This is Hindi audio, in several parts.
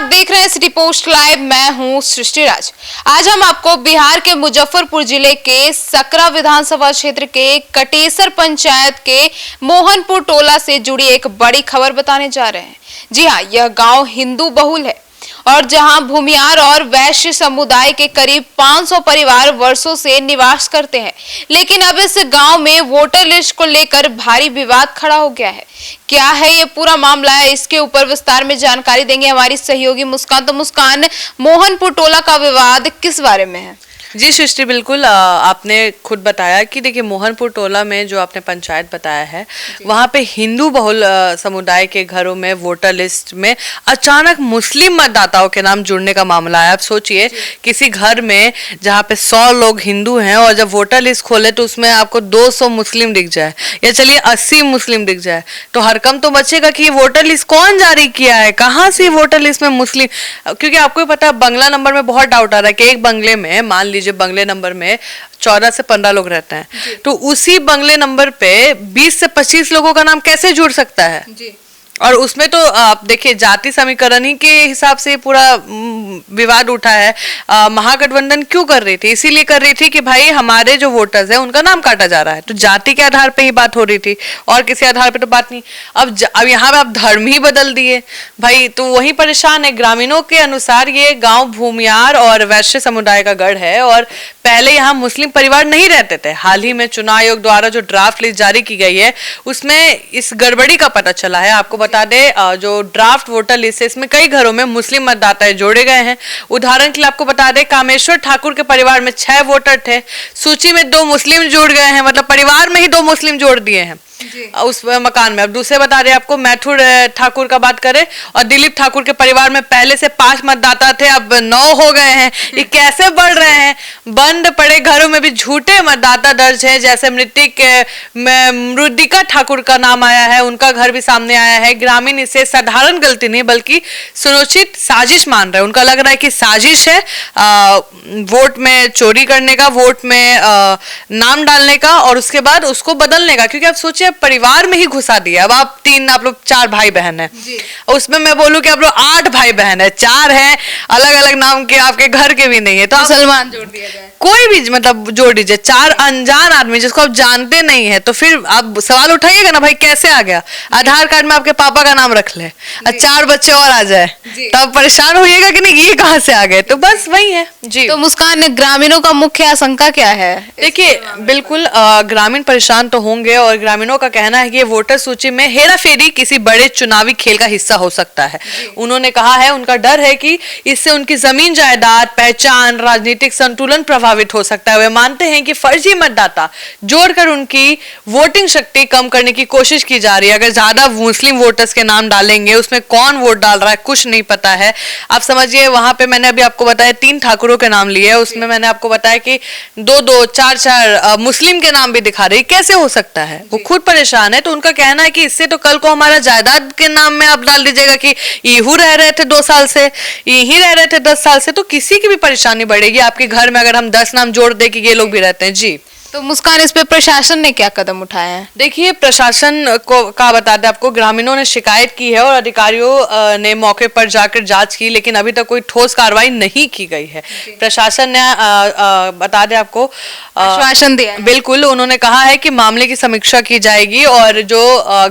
आप देख रहे हैं सिटी पोस्ट लाइव। मैं हूं सृष्टि राज। आज हम आपको बिहार के मुजफ्फरपुर जिले के सकरा विधानसभा क्षेत्र के कटेसर पंचायत के मोहनपुर टोला से जुड़ी एक बड़ी खबर बताने जा रहे हैं। जी हां, यह गांव हिंदू बहुल है और जहां भूमियार और वैश्य समुदाय के करीब 500 परिवार वर्षों से निवास करते हैं। लेकिन अब इस गांव में वोटर लिस्ट को लेकर भारी विवाद खड़ा हो गया है। क्या है ये पूरा मामला है, इसके ऊपर विस्तार में जानकारी देंगे हमारी सहयोगी मुस्कान। तो मुस्कान, मोहनपुर टोला का विवाद किस बारे में है? जी सृष्टि, बिल्कुल आपने खुद बताया कि देखिए मोहनपुर टोला में जो आपने पंचायत बताया है वहाँ पे हिंदू बहुल समुदाय के घरों में वोटर लिस्ट में अचानक मुस्लिम मतदाताओं के नाम जुड़ने का मामला है। आप सोचिए किसी घर में जहाँ पे 100 लोग हिंदू हैं और जब वोटर लिस्ट खोले तो उसमें आपको 200 मुस्लिम दिख जाए या चलिए 80 मुस्लिम दिख जाए तो हरकम तो बचेगा कि वोटर लिस्ट कौन जारी किया है, कहाँ से वोटर लिस्ट में मुस्लिम। क्योंकि आपको भी पता है बंगला नंबर में बहुत डाउट आ रहा है कि एक बंगले में मान लीजिए बंगले नंबर में 14 से 15 लोग रहते हैं तो उसी बंगले नंबर पे 20 से 25 लोगों का नाम कैसे जुड़ सकता है जी। और उसमें तो आप देखिए जाति समीकरण ही के हिसाब से पूरा विवाद उठा है। महागठबंधन क्यों कर रही थी? इसीलिए कर रही थी कि भाई हमारे जो वोटर्स हैं उनका नाम काटा जा रहा है, तो जाति के आधार पे ही बात हो रही थी और किसी आधार पे तो बात नहीं। अब यहाँ पे आप धर्म ही बदल दिए भाई, तो वही परेशान है। ग्रामीणों के अनुसार ये गाँव भूमियार और वैश्य समुदाय का गढ़ है और पहले यहाँ मुस्लिम परिवार नहीं रहते थे। हाल ही में चुनाव आयोग द्वारा जो ड्राफ्ट लिस्ट जारी की गई है उसमें इस गड़बड़ी का पता चला है। आपको बता दें जो ड्राफ्ट वोटर लिस्ट है इसमें कई घरों में मुस्लिम मतदाता जोड़े गए हैं। उदाहरण के लिए आपको बता दें कामेश्वर ठाकुर के परिवार में 6 वोटर थे, सूची में 2 मुस्लिम जुड़ गए हैं, मतलब परिवार में ही 2 मुस्लिम जोड़ दिए हैं उस मकान में। अब दूसरे बता रहे आपको मैथुर ठाकुर का बात करें और दिलीप ठाकुर के परिवार में पहले से 5 मतदाता थे, अब 9 हो गए हैं। ये कैसे बढ़ रहे हैं? बंद पड़े घरों में भी झूठे मतदाता दर्ज है, जैसे मृदिका ठाकुर का नाम आया है, उनका घर भी सामने आया है। ग्रामीण इसे साधारण गलती नहीं बल्कि सुनिश्चित साजिश मान रहे हैं। उनका लग रहा है कि साजिश है वोट में चोरी करने का, वोट में नाम डालने का और उसके बाद उसको बदलने का। क्योंकि आप सोचिए परिवार में ही घुसा दिया। अब आप 4 भाई बहन हैं, उसमें मैं बोलूं कि आप लोग 8 भाई बहन है, 4 हैं अलग अलग नाम के, आपके घर के भी नहीं है तो मुसलमान जोड़ दिया जाए, कोई भी मतलब जोड़ दीजिए, 4 अनजान आदमी जिसको आप जानते नहीं है तो फिर आप सवाल उठाइएगा ना भाई कैसे आ गया। आधार कार्ड में आपके पापा का नाम रख ले और 4 बच्चे और आ जाए तब परेशान होइएगा कि नहीं ये कहाँ से आ गए। तो बस वही है जी। तो मुस्कान, ग्रामीणों का मुख्य आशंका क्या है? देखिए बिल्कुल ग्रामीण परेशान तो होंगे और ग्रामीणों का कहना है कि ये वोटर सूची में हेराफेरी किसी बड़े चुनावी खेल का हिस्सा हो सकता है। उन्होंने कहा है उनका डर है कि इससे उनकी जमीन जायदाद, पहचान, राजनीतिक संतुलन प्रभावित हो सकता है। वे मानते हैं कि फर्जी मतदाता जोड़कर उनकी वोटिंग शक्ति कम करने की कोशिश की जा रही है। अगर ज्यादा मुस्लिम वोटर्स के नाम डालेंगे उसमें कौन वोट डाल रहा है कुछ नहीं पता है। आप समझिए वहां पे मैंने अभी आपको बताया 3 ठाकुरों के नाम लिए, उसमें मैंने आपको बताया कि 2-2, 4-4 मुस्लिम के नाम भी दिखा रही, कैसे हो सकता है? वो खुद परेशान है। तो उनका कहना है कि इससे तो कल को हमारा जायदाद के नाम में आप डाल दीजिएगा कि यहू रह रहे थे 2 साल से, यही रह रहे थे 10 साल से, तो किसी की भी परेशानी बढ़ेगी। आपके घर में अगर हम 10 नाम जोड़ दे कि ये लोग भी रहते हैं जी। तो मुस्कान, इस पे प्रशासन ने क्या कदम उठाए हैं? देखिए प्रशासन को का बता दें आपको, ग्रामीणों ने शिकायत की है और अधिकारियों ने मौके पर जाकर जांच की, लेकिन अभी तक कोई ठोस कार्रवाई नहीं की गई है। प्रशासन ने बता दें आपको आश्वासन दिया है। बिल्कुल, उन्होंने कहा है कि मामले की समीक्षा की जाएगी और जो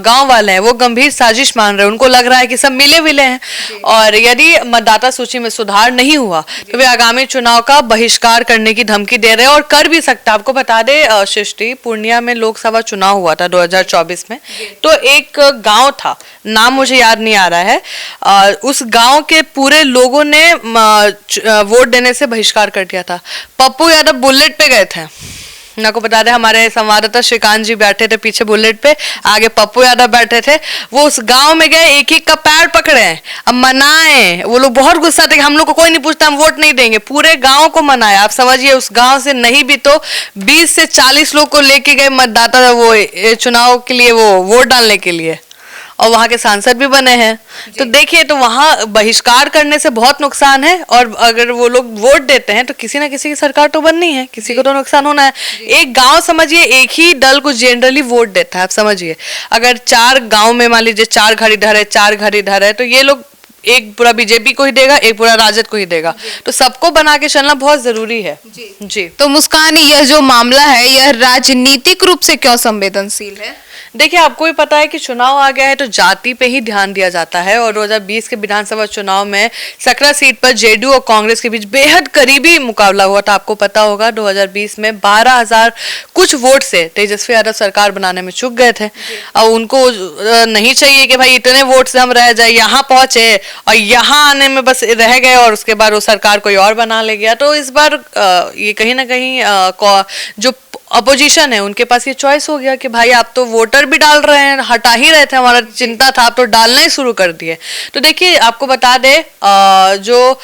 गांव वाले हैं वो गंभीर साजिश मान रहे हैं। उनको लग रहा है कि सब मिले विले हैं और यदि मतदाता सूची में सुधार नहीं हुआ तो वे आगामी चुनाव का बहिष्कार करने की धमकी दे रहे हैं और कर भी सकता है। आपको बता सृष्टि, पूर्णिया में लोकसभा चुनाव हुआ था 2024 में, तो एक गांव था, नाम मुझे याद नहीं आ रहा है, उस गांव के पूरे लोगों ने वोट देने से बहिष्कार कर दिया था। पप्पू यादव बुलेट पे गए थे, आपको बता दें हमारे संवाददाता श्रीकांत जी बैठे थे पीछे बुलेट पे, आगे पप्पू यादव बैठे थे। वो उस गांव में गए, एक एक का पैर पकड़े, अब मनाए। वो लोग बहुत गुस्सा थे कि हम लोग को कोई नहीं पूछता, हम वोट नहीं देंगे। पूरे गांव को मनाया। आप समझिए उस गांव से नहीं भी तो 20 से 40 लोग को लेके गए मतदाता वो चुनाव के लिए, वो वोट डालने के लिए, और वहां के सांसद भी बने हैं। तो देखिए, तो वहां बहिष्कार करने से बहुत नुकसान है और अगर वो लोग वोट देते हैं तो किसी ना किसी की सरकार तो बननी है, किसी को तो नुकसान होना है। एक गांव समझिए एक ही दल को जनरली वोट देता है। आप समझिए अगर 4 गांव में मान लीजिए 4 घर इधर है 4 घर इधर है, तो ये लोग एक पूरा बीजेपी को ही देगा, एक पूरा राजद को ही देगा। तो सबको बना के चलना बहुत जरूरी है। जी। तो मुस्कान, यह जो मामला है यह राजनीतिक रूप से क्यों संवेदनशील है? देखिए, आपको भी पता है कि चुनाव आ गया है तो जाति पे ही ध्यान दिया जाता है, और 2020 के विधानसभा चुनाव में सकरा सीट पर जेडीयू और कांग्रेस के बीच बेहद करीबी मुकाबला हुआ था। आपको पता होगा 2020 में 12,000 कुछ वोट से तेजस्वी यादव सरकार बनाने में चूक गए थे। और उनको नहीं चाहिए कि भाई इतने वोट से हम रह जाए, यहाँ पहुंचे और यहाँ आने में बस रह गए और उसके बाद वो सरकार कोई और बना ले गया। तो इस बार ये कहीं ना कहीं जो अपोजिशन है उनके पास ये चॉइस हो गया कि भाई आप तो वोटर भी डाल रहे हैं, हटा ही रहे थे, हमारा चिंता था, आप तो डालना ही शुरू कर दिए। तो देखिए, आपको बता दे जो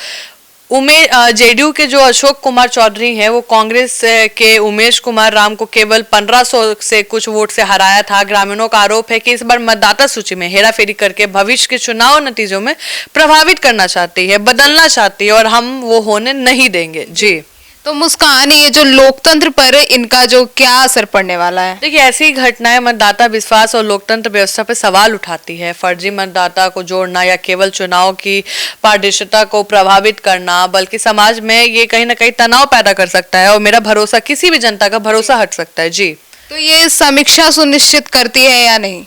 जेडीयू के जो अशोक कुमार चौधरी हैं वो कांग्रेस के उमेश कुमार राम को केवल 1500 से कुछ वोट से हराया था। ग्रामीणों का आरोप है कि इस बार मतदाता सूची में हेराफेरी करके भविष्य के चुनाव नतीजों में प्रभावित करना चाहती है, बदलना चाहती है, और हम वो होने नहीं देंगे। जी। तो मुस्कान, ये जो लोकतंत्र पर इनका जो क्या असर पड़ने वाला है? देखिए, ऐसी घटनाएं मतदाता विश्वास और लोकतंत्र व्यवस्था पर सवाल उठाती है। फर्जी मतदाता को जोड़ना या केवल चुनाव की पारदर्शिता को प्रभावित करना, बल्कि समाज में ये कहीं ना कहीं तनाव पैदा कर सकता है, और मेरा भरोसा, किसी भी जनता का भरोसा हट सकता है। जी। तो ये समीक्षा सुनिश्चित करती है या नहीं?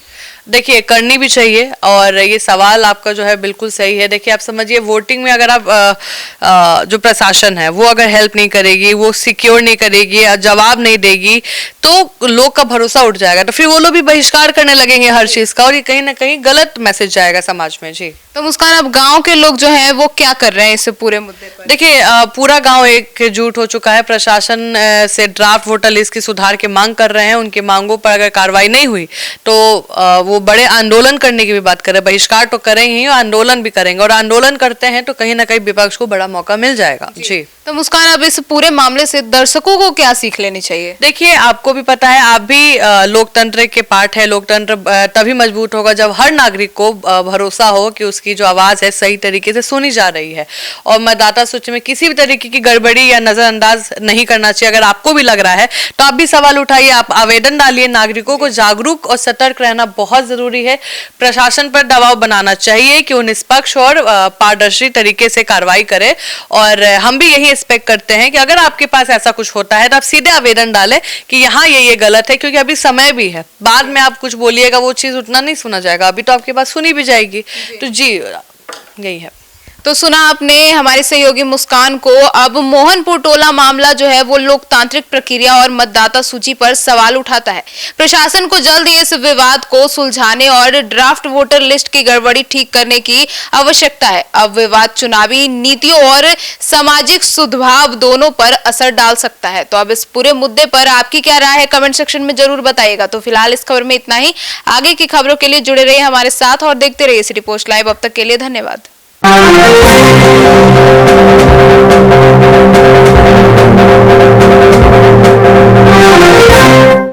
देखिए, करनी भी चाहिए, और ये सवाल आपका जो है बिल्कुल सही है। देखिए, आप समझिए, वोटिंग में अगर आप जो प्रशासन है वो अगर हेल्प नहीं करेगी, वो सिक्योर नहीं करेगी, जवाब नहीं देगी, तो लोग का भरोसा उठ जाएगा। तो फिर वो लोग भी बहिष्कार करने लगेंगे हर चीज का, और ये कहीं ना कहीं गलत मैसेज जाएगा समाज में। जी। तो मुस्कान, अब गांव के लोग जो हैं वो क्या कर रहे हैं इस पूरे मुद्दे पर? देखिए, पूरा गांव एकजुट हो चुका है। प्रशासन से ड्राफ्ट वोटर लिस्ट की सुधार की मांग कर रहे हैं। उनकी मांगों पर अगर कार्रवाई नहीं हुई तो वो बड़े आंदोलन करने की भी बात कर रहे हैं। बहिष्कार तो करेंगे ही, आंदोलन भी करेंगे, और आंदोलन करते हैं तो कहीं ना कहीं विपक्ष को बड़ा मौका मिल जाएगा। जी। तो मुस्कान, अब इस पूरे मामले से दर्शकों को क्या सीख लेनी चाहिए? देखिए, आपको भी पता है, आप भी लोकतंत्र के पार्ट है। लोकतंत्र तभी मजबूत होगा जब हर नागरिक को भरोसा हो कि उसकी जो आवाज है सही तरीके से सुनी जा रही है, और मतदाता सूची में किसी भी तरीके की गड़बड़ी या नजरअंदाज नहीं करना चाहिए। अगर आपको भी लग रहा है तो आप भी सवाल उठाइए, आप आवेदन डालिए। नागरिकों को जागरूक और सतर्क रहना बहुत जरूरी है। प्रशासन पर दबाव बनाना चाहिए कि वो निष्पक्ष और पारदर्शी तरीके से कार्रवाई करे, और हम भी यही एक्सपेक्ट करते हैं कि अगर आपके पास ऐसा कुछ होता है तो आप सीधे आवेदन डालें कि यहाँ ये गलत है, क्योंकि अभी समय भी है। बाद में आप कुछ बोलिएगा वो चीज उतना नहीं सुना जाएगा, अभी तो आपके पास सुनी भी जाएगी। तो जी, यही है। तो सुना आपने हमारी सहयोगी मुस्कान को। अब मोहनपुर टोला मामला जो है वो लोकतांत्रिक प्रक्रिया और मतदाता सूची पर सवाल उठाता है। प्रशासन को जल्द इस विवाद को सुलझाने और ड्राफ्ट वोटर लिस्ट की गड़बड़ी ठीक करने की आवश्यकता है। अब विवाद चुनावी नीतियों और सामाजिक सद्भाव दोनों पर असर डाल सकता है। तो अब इस पूरे मुद्दे पर आपकी क्या राय है, कमेंट सेक्शन में जरूर बताइएगा। तो फिलहाल इस खबर में इतना ही। आगे की खबरों के लिए जुड़े रहिए हमारे साथ और देखते रहिए सिटी पोस्ट लाइव। अब तक के लिए धन्यवाद।